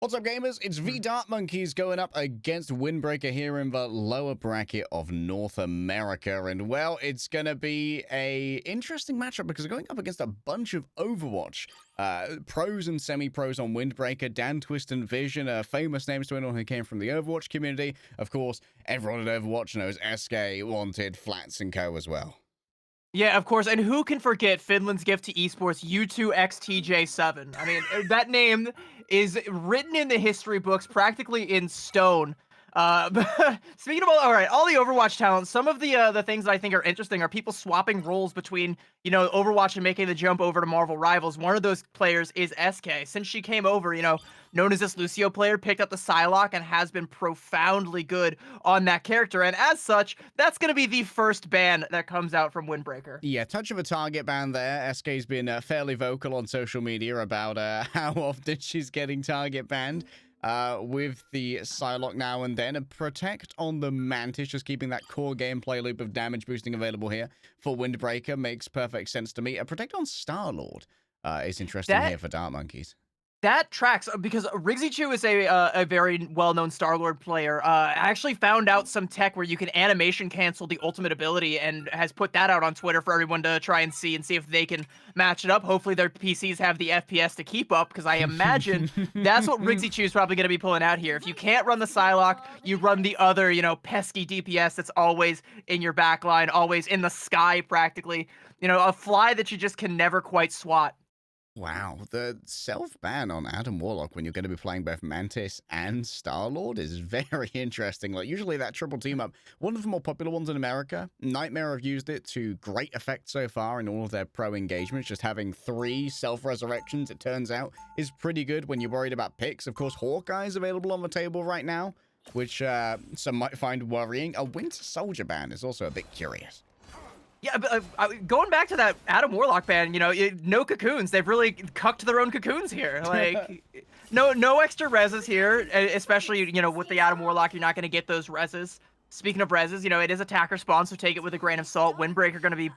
What's up, gamers? It's Dartmonkeys going up against Windbreaker here in the lower bracket of North America. And, well, it's going to be a interesting matchup because we're going up against a bunch of Overwatch pros and semi-pros on Windbreaker. Dan, Twist, and Vision are famous names to anyone who came from the Overwatch community. Of course, everyone at Overwatch knows Eskay, Wanted, Flats, and Co. as well. Yeah, of course, and who can forget Finland's gift to esports, U2XTJ7? I mean, that name is written in the history books practically in stone. Speaking of all right, all the Overwatch talent, some of the things that I think are interesting are people swapping roles between, Overwatch and making the jump over to Marvel Rivals. One of those players is Eskay. Since she came over, known as this Lucio player, picked up the Psylocke and has been profoundly good on that character. And as such, that's going to be the first ban that comes out from Windbreaker. Yeah, touch of a target ban there. Eskay's been fairly vocal on social media about how often she's getting target banned. With the Psylocke now and then. A Protect on the Mantis, just keeping that core gameplay loop of damage boosting available here for Windbreaker makes perfect sense to me. A Protect on Star-Lord is interesting here for Dartmonkeys. That tracks because Rigsychu is a very well-known Star-Lord player. I actually found out some tech where you can animation cancel the ultimate ability and has put that out on Twitter for everyone to try and see if they can match it up. Hopefully their PCs have the FPS to keep up, because I imagine that's what Rigsychu is probably going to be pulling out here. If you can't run the Psylocke, you run the other, pesky DPS that's always in your backline, always in the sky practically. A fly that you just can never quite swat. Wow, the self-ban on Adam Warlock when you're going to be playing both Mantis and Star-Lord is very interesting. Like, usually that triple team-up, one of the more popular ones in America, Nightmare have used it to great effect so far in all of their pro engagements. Just having 3 self-resurrections, it turns out, is pretty good when you're worried about picks. Of course, Hawkeye is available on the table right now, which some might find worrying. A Winter Soldier ban is also a bit curious. Yeah, but going back to that Adam Warlock ban, no cocoons. They've really cucked their own cocoons here. Like, no extra reses here, especially, with the Adam Warlock, you're not going to get those reses. Speaking of reses, it is attacker spawn, so take it with a grain of salt. Windbreaker going to be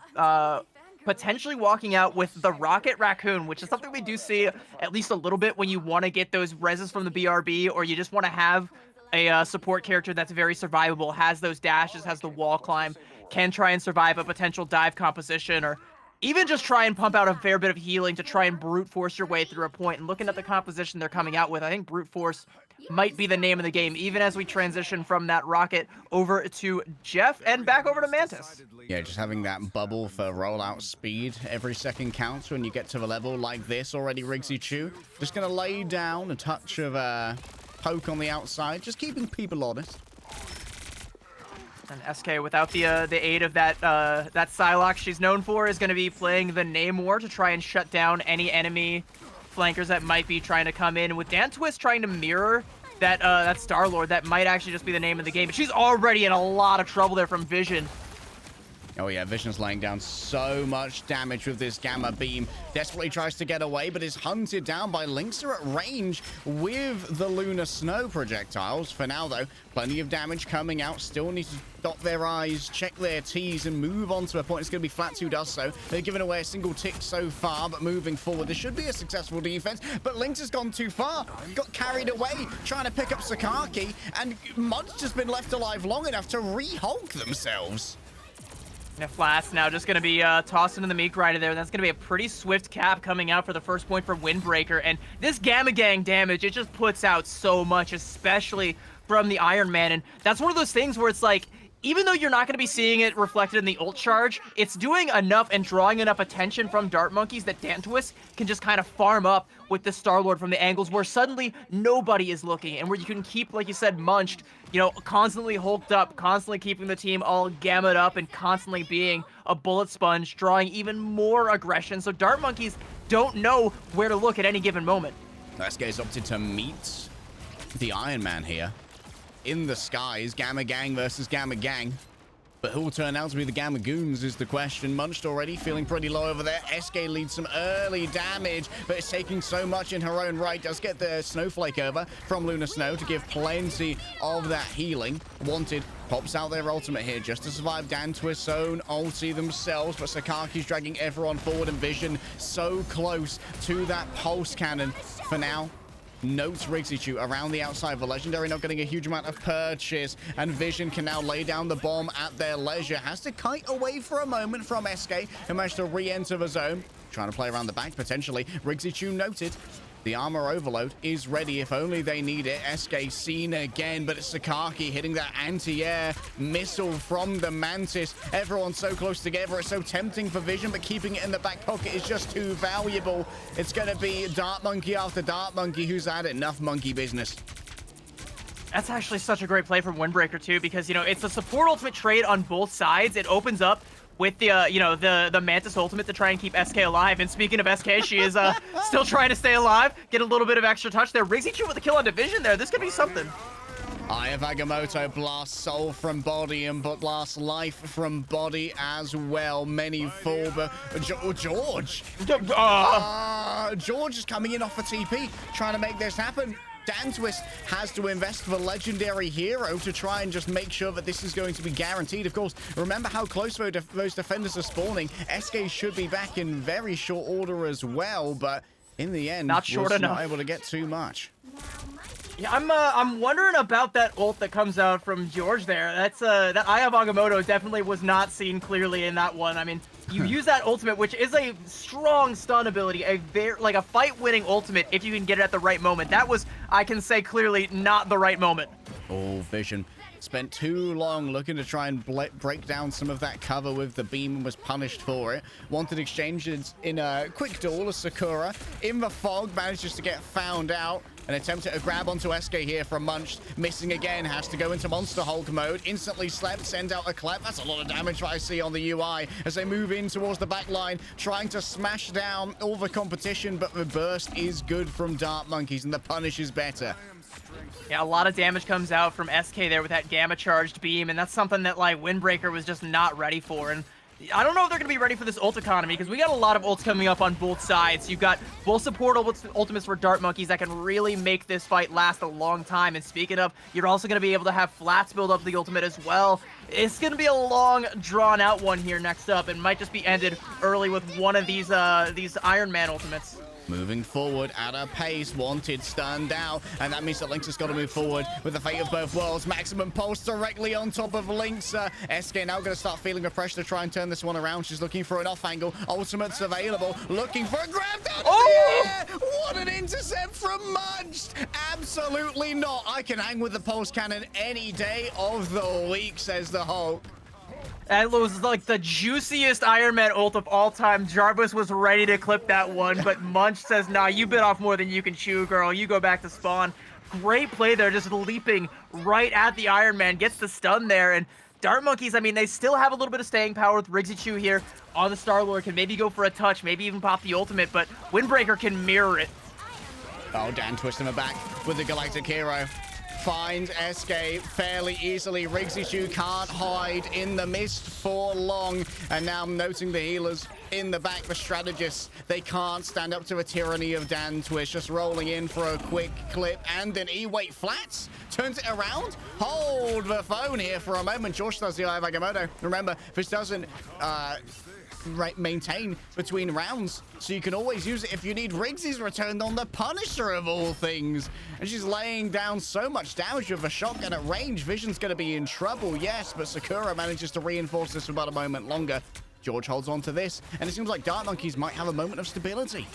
potentially walking out with the Rocket Raccoon, which is something we do see at least a little bit when you want to get those reses from the BRB, or you just want to have a support character that's very survivable, has those dashes, has the wall climb, can try and survive a potential dive composition, or even just try and pump out a fair bit of healing to try and brute force your way through a point. And looking at the composition they're coming out with, I think brute force might be the name of the game, even as we transition from that Rocket over to Jeff and back over to Mantis. Yeah, just having that bubble for rollout speed. Every second counts when you get to a level like this already. Rigsychu just going to lay down a touch of poke on the outside, just keeping people honest. And Eskay, without the aid of that Psylocke she's known for, is going to be playing the Name War to try and shut down any enemy flankers that might be trying to come in. With Dan Twist trying to mirror that Star-Lord, that might actually just be the name of the game. But she's already in a lot of trouble there from Vision. Oh yeah, Vision's laying down so much damage with this Gamma Beam. Desperately tries to get away, but is hunted down by LinkZr at range with the Lunar Snow projectiles. For now, though, plenty of damage coming out. Still need to dot their I's, check their T's, and move on to a point. It's going to be Flats who does so. They've given away a single tick so far, but moving forward, this should be a successful defense. But Lynx has gone too far. Got carried away, trying to pick up Sakaki, and Mud's just been left alive long enough to re-Hulk themselves. Flats now just going to be tossing in the meat grinder there. That's going to be a pretty swift cap coming out for the first point for Windbreaker. And this Gamma Gang damage, it just puts out so much, especially from the Iron Man. And that's one of those things where it's like, even though you're not going to be seeing it reflected in the ult charge, it's doing enough and drawing enough attention from Dartmonkeys that Dan Twist can just kind of farm up with the Star-Lord from the angles where suddenly nobody is looking, and where you can keep, like you said, munched, constantly hulked up, constantly keeping the team all gammed up, and constantly being a bullet sponge, drawing even more aggression. So Dartmonkeys don't know where to look at any given moment. Eskay's opted to meet the Iron Man here. In the skies, Gamma Gang versus Gamma Gang. But who will turn out to be the Gamma Goons is the question. Munched already, feeling pretty low over there. Eskay leads some early damage, but it's taking so much in her own right. Does get the Snowflake over from Lunar Snow to give plenty of that healing. Wanted pops out their ultimate here just to survive Dan Twist's own ulti themselves, but Sakaki's dragging everyone forward, and Vision so close to that pulse cannon. For now, notes Rigsychu around the outside. The Legendary not getting a huge amount of purchase, and Vision can now lay down the bomb at their leisure. Has to kite away for a moment from Eskay, who managed to re-enter the zone. Trying to play around the back, potentially. Rigsychu noted. The armor overload is ready if only they need it. Eskay seen again, but it's Sakaki hitting that anti-air missile from the Mantis. Everyone's so close together. It's so tempting for Vision, but keeping it in the back pocket is just too valuable. It's going to be Dartmonkey after Dartmonkey who's had enough monkey business. That's actually such a great play from Windbreaker, too, because, you know, it's a support ultimate trade on both sides. It opens up with the, you know, the Mantis ultimate to try and keep Eskay alive. And speaking of Eskay, she is still trying to stay alive, get a little bit of extra touch there. Rigsychu with a kill on Division there. This could be something. Eye of Agamotto blasts soul from body and blasts life from body as well. Many fall, but Gieorge. Gieorge is coming in off a TP, trying to make this happen. DanTwist has to invest the legendary hero to try and just make sure that this is going to be guaranteed. Of course, remember how close those defenders are spawning. Eskay should be back in very short order as well, but in the end, not able to get too much. Yeah, I'm wondering about that ult that comes out from Gieorge there. That's that Eye of Agamotto definitely was not seen clearly in that one. I mean, you use that ultimate, which is a strong stun ability, like a fight-winning ultimate if you can get it at the right moment. That was, I can say clearly, not the right moment. Oh, Vision spent too long looking to try and break down some of that cover with the beam and was punished for it. Wanted exchanges in a quick duel as Sakura in the fog manages to get found out. An attempt at a grab onto Eskay here from Munch. Missing again, has to go into Monster Hulk mode. Instantly slept, send out a clap. That's a lot of damage that I see on the UI as they move in towards the back line, trying to smash down all the competition, but the burst is good from Dartmonkeys and the punish is better. Yeah, a lot of damage comes out from Eskay there with that gamma charged beam, and that's something that like Windbreaker was just not ready for. And I don't know if they're going to be ready for this ult economy, because we got a lot of ults coming up on both sides. You've got both support ultimates for Dartmonkeys that can really make this fight last a long time. And speaking of, you're also going to be able to have flats build up the ultimate as well. It's going to be a long, drawn-out one here next up, and might just be ended early with one of these Iron Man ultimates. Moving forward at a pace, wanted stunned out, and that means that LinkZr's got to move forward with the fate of both worlds. Maximum pulse directly on top of LinkZr. Eskay now going to start feeling the pressure to try and turn this one around. She's looking for an off angle. Ultimate's available, looking for a grab down. Oh! What an intercept from Munch! Absolutely not. I can hang with the pulse cannon any day of the week, says the Hulk. That was like the juiciest Iron Man ult of all time. Jarvis was ready to clip that one, but Munch says, nah, you bit off more than you can chew, girl. You go back to spawn. Great play there, just leaping right at the Iron Man. Gets the stun there, and Dartmonkeys, I mean, they still have a little bit of staying power with Rigsychu here on the Star-Lord. Can maybe go for a touch, maybe even pop the ultimate, but Windbreaker can mirror it. Oh, DanTwist in the back with the Galactic Hero. Finds Eskay fairly easily. Rigsychu can't hide in the mist for long. And now I'm noting the healers in the back, the strategists. They can't stand up to a tyranny of DanTwist. Just rolling in for a quick clip and an E-wait flats. Turns it around. Hold the phone here for a moment. Gieorge does the Eye of Agamotto. Remember, this doesn't maintain between rounds, so you can always use it if you need. Riggs is returned on the Punisher of all things, and she's laying down so much damage with a shotgun at range. Vision's going to be in trouble, yes, but Sakura manages to reinforce this for about a moment longer. Gieorge holds on to this, and it seems like Dartmonkeys might have a moment of stability.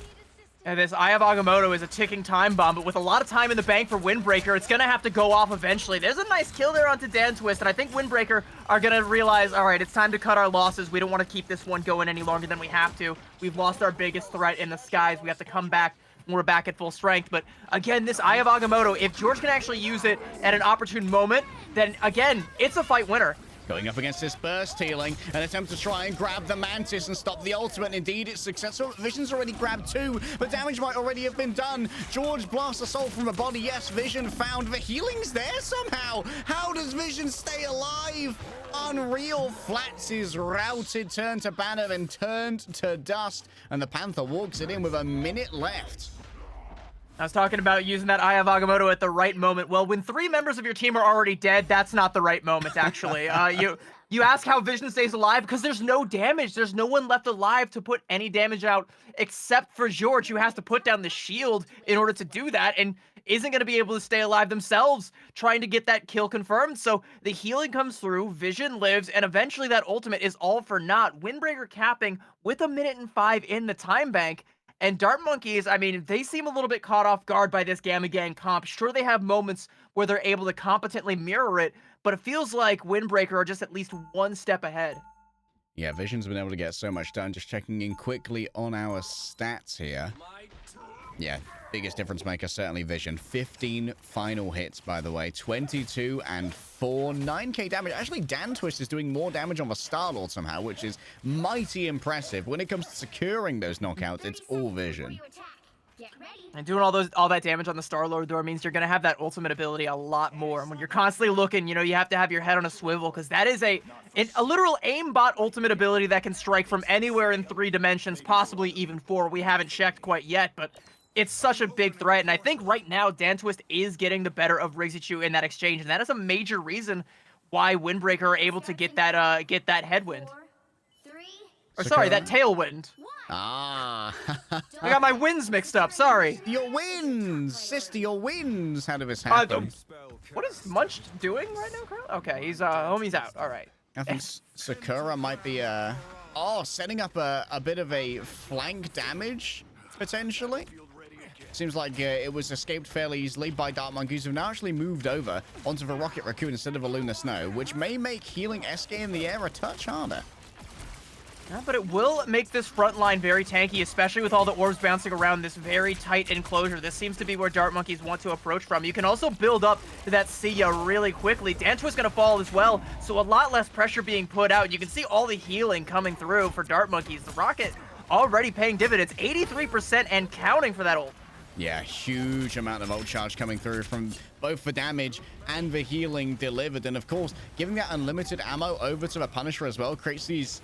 And this Eye of Agamotto is a ticking time bomb, but with a lot of time in the bank for Windbreaker, it's going to have to go off eventually. There's a nice kill there onto DanTwist, and I think Windbreaker are going to realize, all right, it's time to cut our losses. We don't want to keep this one going any longer than we have to. We've lost our biggest threat in the skies. We have to come back when we're back at full strength. But again, this Eye of Agamotto, if Gieorge can actually use it at an opportune moment, then again, it's a fight winner. Going up against this burst healing, an attempt to try and grab the Mantis and stop the ultimate. Indeed, it's successful. Vision's already grabbed two, but damage might already have been done. Gieorge blasts a soul from the body. Yes, Vision found the healing's there somehow. How does Vision stay alive? Unreal. Flats is routed, turned to banner, and turned to dust. And the Panther walks it in with a minute left. I was talking about using that Eye of Agamotto at the right moment. Well, when 3 members of your team are already dead, that's not the right moment, actually. You ask how Vision stays alive because there's no damage. There's no one left alive to put any damage out except for Gieorge, who has to put down the shield in order to do that. And isn't going to be able to stay alive themselves, trying to get that kill confirmed. So the healing comes through, Vision lives, and eventually that ultimate is all for naught. Windbreaker capping with 1:05 in the time bank. And Dartmonkeys, I mean, they seem a little bit caught off guard by this Gamma Gang comp. Sure, they have moments where they're able to competently mirror it, but it feels like Windbreaker are just at least one step ahead. Yeah, Vision's been able to get so much done. Just checking in quickly on our stats here. Yeah, biggest difference maker, certainly Vision. 15 final hits, by the way. 22 and 4. 9k damage. Actually, DanTwist is doing more damage on the Star-Lord somehow, which is mighty impressive. When it comes to securing those knockouts, it's all Vision. And doing all that damage on the Star-Lord door means you're going to have that ultimate ability a lot more. And when you're constantly looking, you know, you have to have your head on a swivel, because that is a literal aimbot ultimate ability that can strike from anywhere in 3 dimensions, possibly even 4. We haven't checked quite yet, but it's such a big threat. And I think right now, DanTwist is getting the better of Rigsychu in that exchange. And that is a major reason why Windbreaker are able to get that headwind. Or sorry, that tailwind. Ah. I got my wins mixed up, sorry. Your wins! Sister, your wins! How did this happen? What is Munch doing right now, Carl? Okay, he's homie's out. All right. I think Sakura might be setting up a bit of a flank damage, potentially. Seems like it was escaped fairly easily by Dartmonkeys, who've now actually moved over onto the Rocket Raccoon instead of a Lunar Snow, which may make healing Eskay in the air a touch harder. Yeah, but it will make this front line very tanky, especially with all the orbs bouncing around this very tight enclosure. This seems to be where Dartmonkeys want to approach from. You can also build up to that Sia really quickly. DanTwist going to fall as well, so a lot less pressure being put out. You can see all the healing coming through for Dartmonkeys. The Rocket already paying dividends, 83% and counting for that ult. Yeah, huge amount of ult charge coming through from both the damage and the healing delivered. And of course, giving that unlimited ammo over to the Punisher as well creates these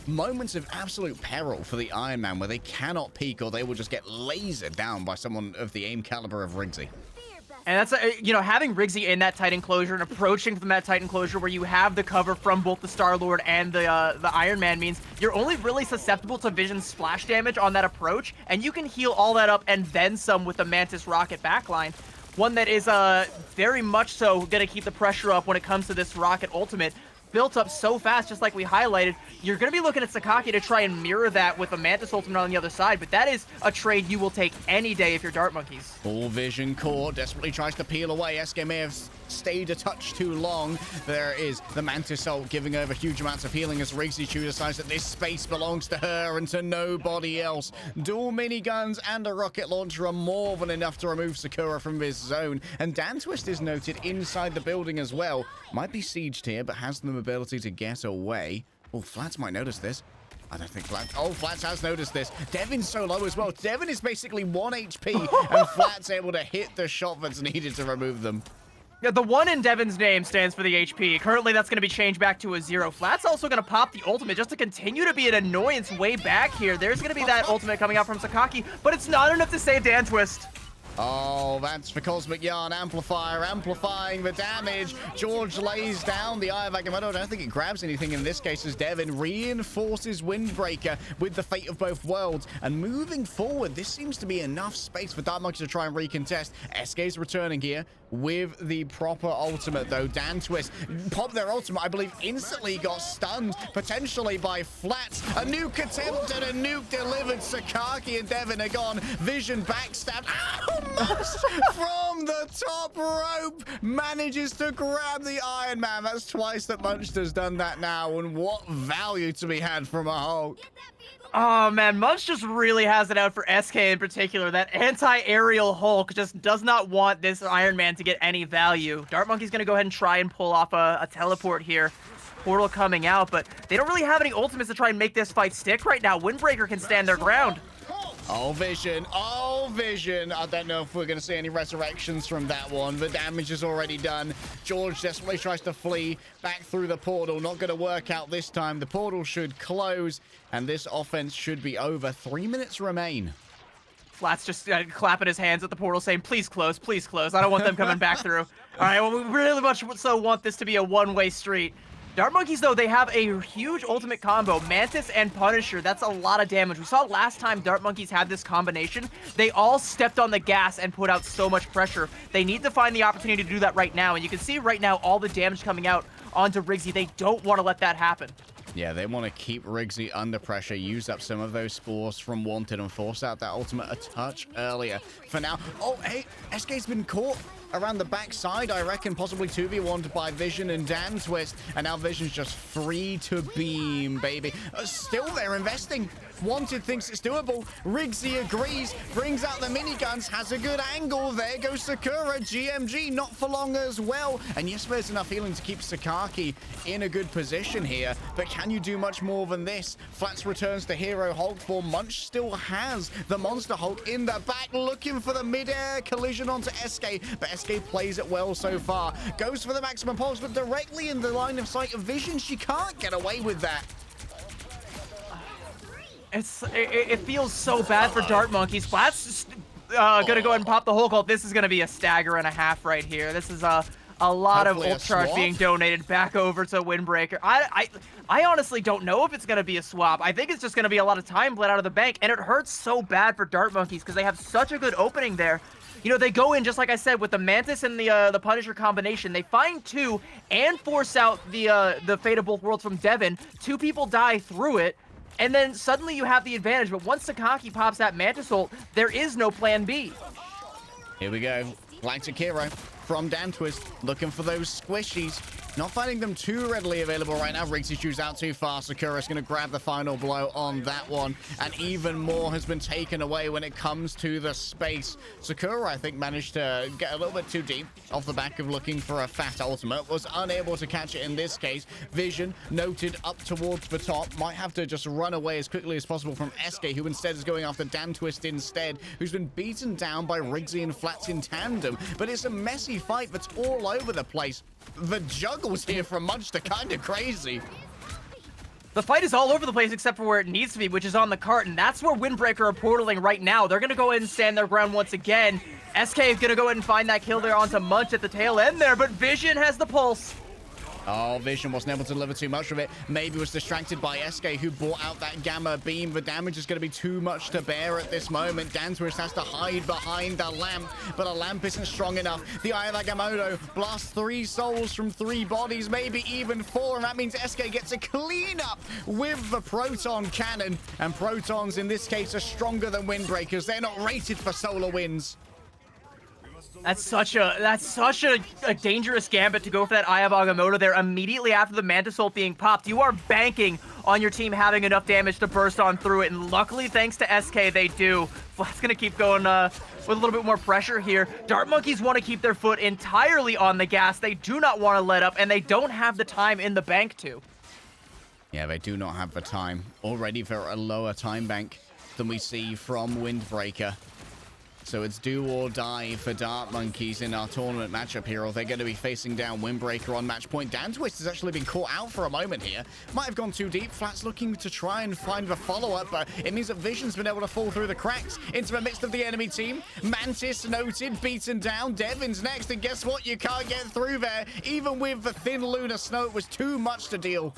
moments of absolute peril for the Iron Man, where they cannot peek or they will just get lasered down by someone of the aim caliber of Riggsy. And that's, you know, having Riggsy in that tight enclosure and approaching from that tight enclosure where you have the cover from both the Star-Lord and the Iron Man means you're only really susceptible to Vision's splash damage on that approach, and you can heal all that up and then some with the Mantis Rocket backline. One that is very much so going to keep the pressure up when it comes to this Rocket ultimate. Built up so fast, just like we highlighted. You're going to be looking at Sakaki to try and mirror that with a Mantis ultimate on the other side, but that is a trade you will take any day if you're Dartmonkeys. Full Vision core desperately tries to peel away. Eskay may have stayed a touch too long. There is the Mantis ult giving over huge amounts of healing as Rigsychu decides that this space belongs to her and to nobody else. Dual miniguns and a rocket launcher are more than enough to remove Sakura from this zone, and DanTwist is noted inside the building as well. Might be sieged here, but has the ability to get away. Oh, Flats might notice this. I don't think Flats... Oh, Flats has noticed this. Devin's so low as well. Devin is basically 1 HP, and Flats able to hit the shot that's needed to remove them. Yeah, the 1 in Devin's name stands for the HP. Currently, that's going to be changed back to a 0. Flat's also going to pop the ultimate just to continue to be an annoyance way back here. There's going to be that ultimate coming out from Sakaki, but it's not enough to save DanTwist. Oh, that's the Cosmic Yarn Amplifier amplifying the damage. Gieorge lays down the Eye of Agamotto. I don't think it grabs anything in this case as Devin reinforces Windbreaker with the fate of both worlds. And moving forward, this seems to be enough space for Dartmonkeys to try and recontest. Eskay's returning here with the proper ultimate, though. DanTwist popped their ultimate, I believe, instantly got stunned, potentially by Flats. A nuke attempted, a nuke delivered. Sakaki and Devin are gone. Vision backstabbed. From the top rope, manages to grab the Iron Man. That's twice that Munchter's done that now, and what value to be had from a Hulk. Oh man, Munch just really has it out for Eskay in particular. That anti-aerial Hulk just does not want this Iron Man to get any value. Dartmonkey's gonna go ahead and try and pull off a teleport here. Portal coming out, but they don't really have any ultimates to try and make this fight stick right now. Windbreaker can stand their ground. Oh, Vision. Oh, Vision. I don't know if we're going to see any resurrections from that one. The damage is already done. Gieorge desperately tries to flee back through the portal. Not going to work out this time. The portal should close, and this offense should be over. 3 minutes remain. Flats just clapping his hands at the portal saying, please close, please close. I don't want them coming back through. All right, well, we really much so want this to be a one-way street. Dartmonkeys, though, they have a huge ultimate combo. Mantis and Punisher, that's a lot of damage. We saw last time Dartmonkeys had this combination, they all stepped on the gas and put out so much pressure. They need to find the opportunity to do that right now, and you can see right now all the damage coming out onto Riggsy. They don't want to let that happen. Yeah, they want to keep Riggsy under pressure, use up some of those spores from Wanted, and force out that ultimate a touch earlier. For now, oh, hey, Eskay's been caught around the backside, I reckon, possibly 2v1 by Vision and Dan Twist, and now Vision's just free to beam, baby. Still, they're investing. Wanted thinks it's doable. Riggsy agrees, brings out the miniguns, has a good angle. There goes Sakura. GMG not for long as well. And yes, there's enough healing to keep Sakaki in a good position here, but can you do much more than this? Flats returns to Hero Hulk form. Munch still has the Monster Hulk in the back, looking for the mid-air collision onto Eskay, but Eskay plays it well so far. Goes for the maximum pulse, but directly in the line of sight of Vision. She can't get away with that. It feels so bad for Dartmonkeys. Flats gonna go ahead and pop the Hulk ult. This is gonna be a stagger and a half right here. This is a lot Hopefully of ult charge being donated back over to Windbreaker. I honestly don't know if it's gonna be a swap. I think it's just gonna be a lot of time bled out of the bank, and it hurts so bad for Dartmonkeys because they have such a good opening there. You know, they go in, just like I said, with the Mantis and the Punisher combination. They find two and force out the Fate of Both Worlds from Devin. Two people die through it. And then suddenly you have the advantage, but once Sakaki pops that Mantis ult, there is no plan B. Here we go. Galactic Hero from Dan Twist, looking for those squishies. Not finding them too readily available right now. Rigsychu's out too far. Sakura's going to grab the final blow on that one. And even more has been taken away when it comes to the space. Sakura, I think, managed to get a little bit too deep off the back of looking for a fat ultimate. Was unable to catch it in this case. Vision noted up towards the top. Might have to just run away as quickly as possible from Eskay, who instead is going after Dan Twist instead, who's been beaten down by Riggsy and Flats in tandem. But it's a messy fight that's all over the place. The juggles here from Munch are kind of crazy. The fight is all over the place except for where it needs to be, which is on the cart, and that's where Windbreaker are portaling right now. They're going to go ahead and stand their ground once again. Eskay is going to go ahead and find that kill there onto Munch at the tail end there, but Vision has the pulse. Oh, Vision wasn't able to deliver too much of it. Maybe was distracted by Eskay, who brought out that Gamma Beam. The damage is going to be too much to bear at this moment. Dan Twist has to hide behind the lamp, but a lamp isn't strong enough. The Eye of Agamotto blasts 3 souls from 3 bodies, maybe even 4, and that means Eskay gets a clean up with the Proton Cannon. And Protons, in this case, are stronger than Windbreakers. They're not rated for solar winds. That's such a dangerous gambit to go for that Eye of Agamotto there immediately after the Mantis ult being popped. You are banking on your team having enough damage to burst on through it, and luckily, thanks to Eskay, they do. Flat's gonna keep going with a little bit more pressure here. Dartmonkeys want to keep their foot entirely on the gas. They do not want to let up, and they don't have the time in the bank to. Yeah, they do not have the time. Already for a lower time bank than we see from Windbreaker. So it's do or die for Dartmonkeys in our tournament matchup here, or they're going to be facing down Windbreaker on match point. Dan Twist has actually been caught out for a moment here. Might have gone too deep. Flat's looking to try and find the follow-up, but it means that Vision's been able to fall through the cracks into the midst of the enemy team. Mantis noted, beaten down. Devin's next, and guess what? You can't get through there. Even with the thin lunar snow, it was too much to deal.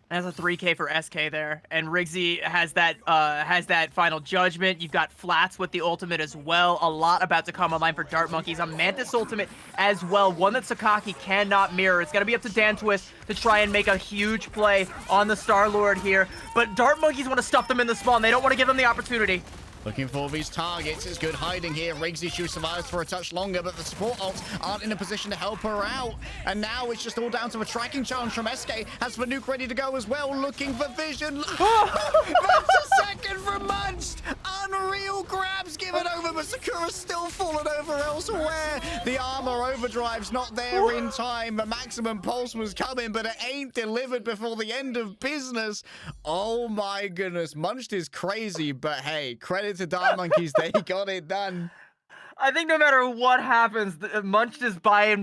That's a 3K for Eskay there, and Riggsy has that final judgment. You've got Flats with the ultimate as well. A lot about to come online for Dartmonkeys. A Mantis ultimate as well, one that Sakaki cannot mirror. It's gonna be up to Dan Twist to try and make a huge play on the Star-Lord here, but Dartmonkeys want to stuff them in the spawn. They don't want to give them the opportunity. Looking for these targets. It's good hiding here. Rigsychu survives for a touch longer, but the support ults aren't in a position to help her out. And now it's just all down to a tracking challenge from Eskay. Has the nuke ready to go as well. Looking for Vision. That's a second from Munch. Unreal grabs given over, but Sakura's still fallen over elsewhere. The armor overdrive's not there in time. The maximum pulse was coming, but it ain't delivered before the end of business. Oh my goodness. Munch is crazy, but hey, credit to Dartmonkeys, they got it done. I think no matter what happens, Munch is by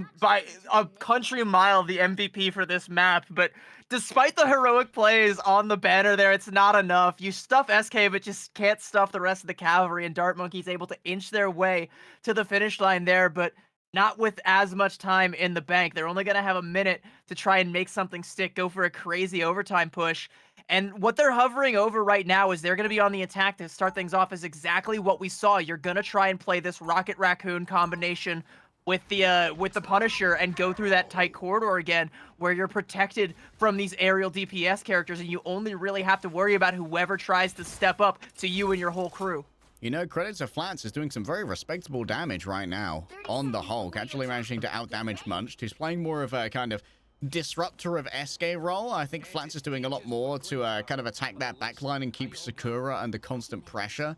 a country mile the MVP for this map, but despite the heroic plays on the banner there, it's not enough. You stuff Eskay, but just can't stuff the rest of the cavalry, and Dartmonkeys able to inch their way to the finish line there, but Not with as much time in the bank. They're only going to have a minute to try and make something stick, go for a crazy overtime push. And what they're hovering over right now is they're going to be on the attack to start things off is exactly what we saw. You're going to try and play this Rocket Raccoon combination with the Punisher and go through that tight corridor again where you're protected from these aerial DPS characters and you only really have to worry about whoever tries to step up to you and your whole crew. You know, credit to Flats is doing some very respectable damage right now on the Hulk, actually managing to outdamage Munched, who's playing more of a kind of disruptor of Eskay role. I think Flats is doing a lot more to kind of attack that backline and keep Sakura under constant pressure.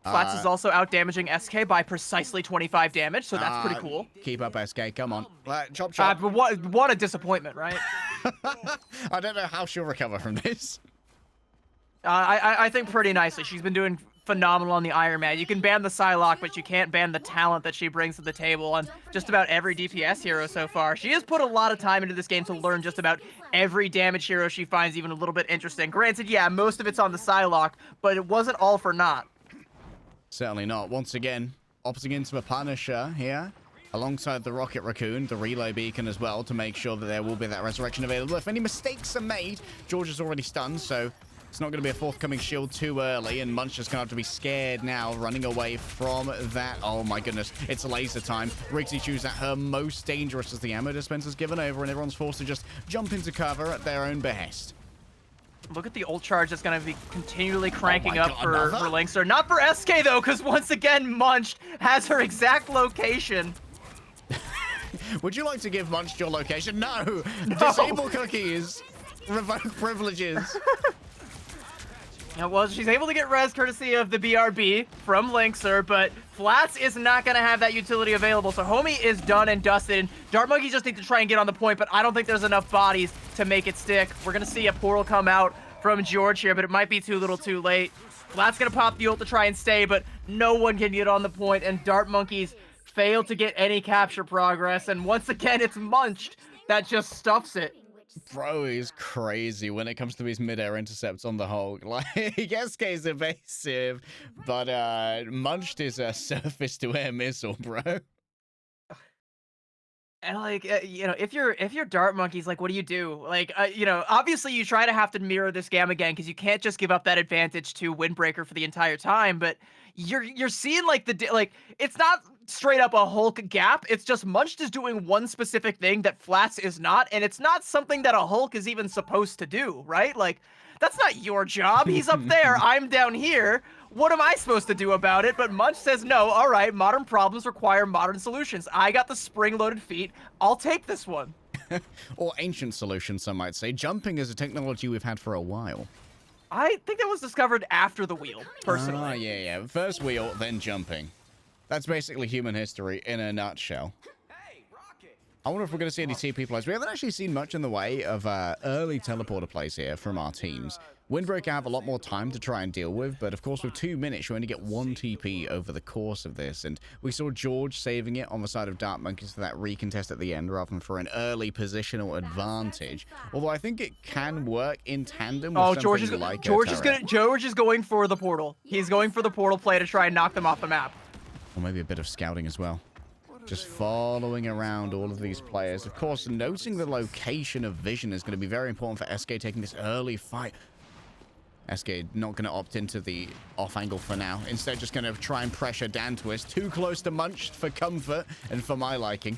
Flats is also outdamaging Eskay by precisely 25 damage, so that's pretty cool. Keep up, Eskay. Come on. Chop, chop. But what a disappointment, right? I don't know how she'll recover from this. I think pretty nicely. She's been doing phenomenal on the Iron Man. You can ban the Psylocke, but you can't ban the talent that she brings to the table on just about every DPS hero so far. She has put a lot of time into this game to learn just about every damage hero she finds even a little bit interesting. Granted, yeah, most of it's on the Psylocke, but it wasn't all for naught. Certainly not. Once again, opting into a Punisher here, alongside the Rocket Raccoon, the Relay Beacon as well, to make sure that there will be that resurrection available. If any mistakes are made, Gieorge is already stunned, so it's not going to be a forthcoming shield too early, and Munch is going to have to be scared now, running away from that. Oh my goodness, it's laser time. Rigsychu's at her most dangerous as the ammo dispenser's given over, and everyone's forced to just jump into cover at their own behest. Look at the ult charge that's going to be continually cranking up for LinkZr. Not for Eskay, though, because once again, Munched has her exact location. Would you like to give Munched your location? No! Disable cookies! Revoke privileges! Well, she's able to get res courtesy of the BRB from LinkZr, but Flats is not going to have that utility available, so Homie is done and dusted. And Dartmonkeys just need to try and get on the point, but I don't think there's enough bodies to make it stick. We're going to see a portal come out from Gieorge here, but it might be too little too late. Flats going to pop the ult to try and stay, but no one can get on the point, and Dartmonkeys fail to get any capture progress, and once again, it's Munched that just stuffs it. Bro is crazy when it comes to his mid-air intercepts on the Hulk. Like, Eskay's evasive, but Munched is a surface-to-air missile, bro. And like, you know, if you're Dartmonkeys, like, what do you do? Like, you know, obviously you try to have to mirror this game again because you can't just give up that advantage to Windbreaker for the entire time. But you're seeing like it's not straight up a Hulk gap. It's just Munched is doing one specific thing that Flats is not, and it's not something that a Hulk is even supposed to do, right? Like, that's not your job. He's up there. I'm down here. What am I supposed to do about it? But Munch says, no, all right, modern problems require modern solutions. I got the spring-loaded feet. I'll take this one. Or ancient solutions, some might say. Jumping is a technology we've had for a while. I think that was discovered after the wheel, personally. Ah, yeah. First wheel, then jumping. That's basically human history in a nutshell. I wonder if we're going to see any TP plays. We haven't actually seen much in the way of early teleporter plays here from our teams. Windbreaker have a lot more time to try and deal with, but of course with 2 minutes you only get 1 TP over the course of this, and we saw Gieorge saving it on the side of Dartmonkeys for that recontest at the end rather than for an early positional advantage. Although I think it can work in tandem with something like Gieorge is going for the portal. He's going for the portal play to try and knock them off the map. Or maybe a bit of scouting as well. Just following around all of these players. Of course, noting the location of vision is going to be very important for Eskay taking this early fight. Eskay not going to opt into the off angle for now. Instead, just going to try and pressure Dantwist. Too close to Munch for comfort and for my liking.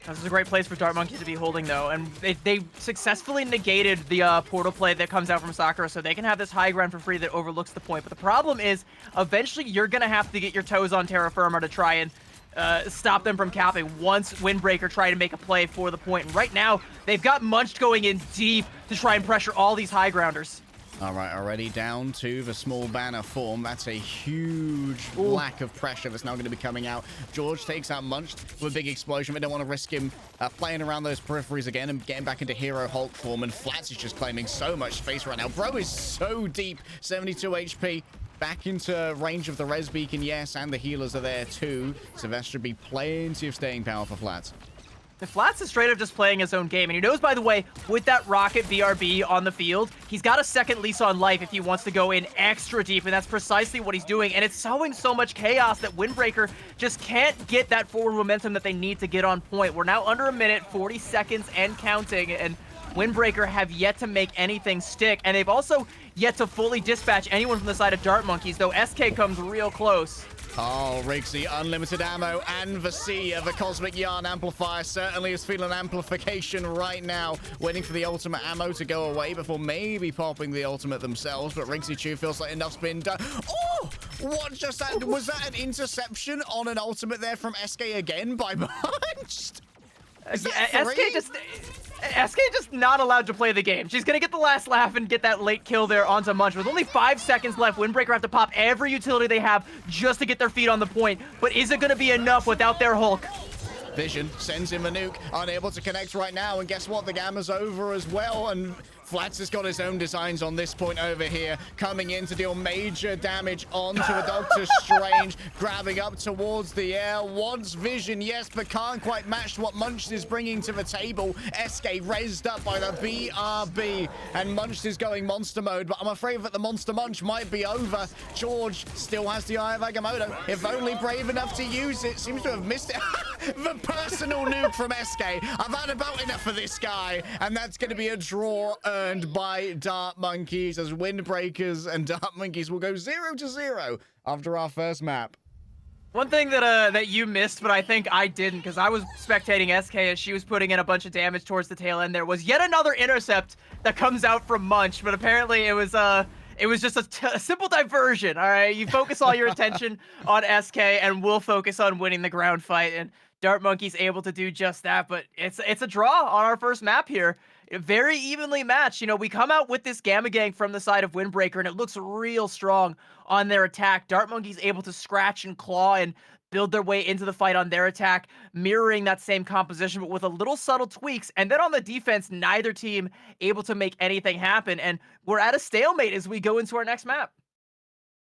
This is a great place for Dartmonkeys to be holding, though, and they successfully negated the portal play that comes out from Sakura, so they can have this high ground for free that overlooks the point. But the problem is, eventually, you're going to have to get your toes on Terra Firma to try and stop them from capping once Windbreaker try to make a play for the point. And right now, they've got Munched going in deep to try and pressure all these high grounders. All right, already down to the small banner form. That's a huge lack of pressure that's now going to be coming out. Gieorge takes out Munched with a big explosion. We don't want to risk him playing around those peripheries again and getting back into Hero Hulk form. And Flats is just claiming so much space right now. Bro is so deep, 72 HP. Back into range of the res beacon, yes, and the healers are there too. So that should be plenty of staying power for Flats. The Flats is straight up just playing his own game, and he knows, by the way, with that Rocket BRB on the field, he's got a second lease on life if he wants to go in extra deep, and that's precisely what he's doing, and it's sowing so much chaos that Windbreaker just can't get that forward momentum that they need to get on point. We're now under a minute, 40 seconds and counting, and Windbreaker have yet to make anything stick, and they've also yet to fully dispatch anyone from the side of Dartmonkeys, though Eskay comes real close. Oh, Riggsy, unlimited ammo, and the C of the Cosmic Yarn Amplifier certainly is feeling amplification right now, waiting for the ultimate ammo to go away before maybe popping the ultimate themselves, but Rigsychu feels like enough's been done. Oh, what just that? Was that an interception on an ultimate there from Eskay again by Bunched? Eskay just not allowed to play the game. She's gonna get the last laugh and get that late kill there onto Munch. With only 5 seconds left, Windbreaker have to pop every utility they have just to get their feet on the point. But is it gonna be enough without their Hulk? Vision sends him a nuke, unable to connect right now, and guess what? The gamma's over as well, and Flats has got his own designs on this point over here, coming in to deal major damage onto a Doctor Strange, grabbing up towards the air, wants Vision, yes, but can't quite match what Munch is bringing to the table. Eskay rezzed up by the BRB, and Munch is going monster mode, but I'm afraid that the monster Munch might be over. Gieorge still has the Eye of Agamotto, if only brave enough to use it. Seems to have missed it. The personal nuke from Eskay. I've had about enough for this guy, and that's going to be a draw earned by Dartmonkeys, as Windbreakers and Dartmonkeys will go 0-0 after our first map. One thing that you missed, but I think I didn't, because I was spectating Eskay as she was putting in a bunch of damage towards the tail end there, was yet another intercept that comes out from Munch, but apparently it was just a simple diversion, all right? You focus all your attention on Eskay, and we'll focus on winning the ground fight, and Dartmonkeys able to do just that, but it's a draw on our first map here. Very evenly matched. You know, we come out with this Gamma Gang from the side of Windbreaker, and it looks real strong on their attack. Dartmonkeys able to scratch and claw and build their way into the fight on their attack, mirroring that same composition, but with a little subtle tweaks. And then on the defense, neither team able to make anything happen. And we're at a stalemate as we go into our next map.